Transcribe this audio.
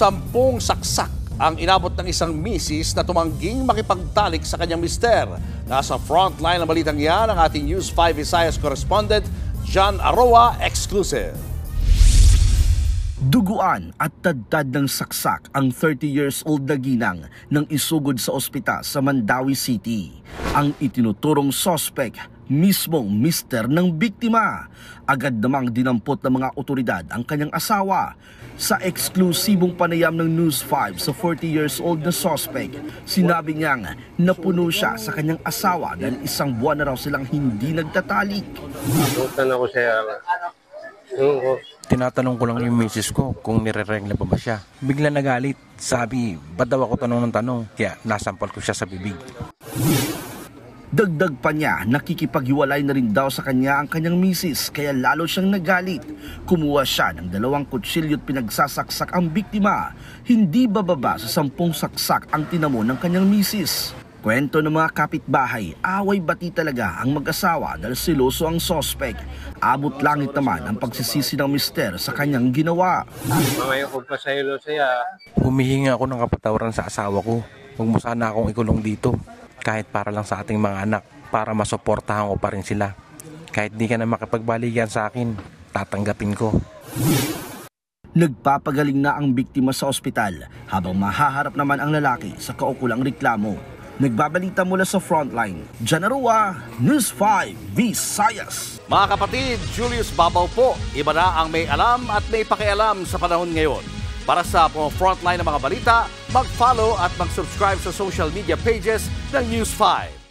10 saksak ang inabot ng isang misis na tumangging makipagtalik sa kanyang mister. Nasa frontline ng balitang yan ang ating News 5 Visayas correspondent, John Aroa, exclusive. Duguan at tadtad ng saksak ang 30 years old na ginang nang isugod sa ospital sa Mandawi City. Ang itinuturong sospek, mismong mister ng biktima. Agad namang dinampot ng mga otoridad ang kanyang asawa. Sa eksklusibong panayam ng News 5 sa 40 years old na sospek, sinabi niyang napuno siya sa kanyang asawa dahil isang buwan na raw silang hindi nagtatalik. Tanong ko siya, tinatanong ko lang yung misis ko kung nire-regla pa ba siya. Bigla nagalit. Sabi, ba't daw ako tanong ng tanong? Kaya nasampal ko siya sa bibig. Dagdag pa niya, nakikipaghiwalay na rin daw sa kanya ang kanyang misis, kaya lalo siyang nagalit. Kumuha siya ng 2 kutsilyo at pinagsasaksak ang biktima. Hindi bababa sa 10 saksak ang tinamo ng kanyang misis. Kwento ng mga kapitbahay, away-bati talaga ang mag-asawa dahil siloso ang sospek. Abot langit naman ang pagsisisi ng mister sa kanyang ginawa. mamaya ko pa sa'yo siya. Humihingi ako ng kapatawaran sa asawa ko. Huwag mo sana akong ikulong dito. Kahit para lang sa ating mga anak. Para masuportahan ko pa rin sila. Kahit di ka na makipagbalikan sa akin, tatanggapin ko. Nagpapagaling na ang biktima sa ospital habang mahaharap naman ang lalaki sa kaukulang reklamo. Nagbabalita mula sa frontline, John Aroa, News 5 Visayas. Mga kapatid, Julius Babaw po. Iba na ang may alam at may pakialam sa panahon ngayon. Para sa frontline ng mga balita, mag-follow at mag-subscribe sa social media pages ng News 5.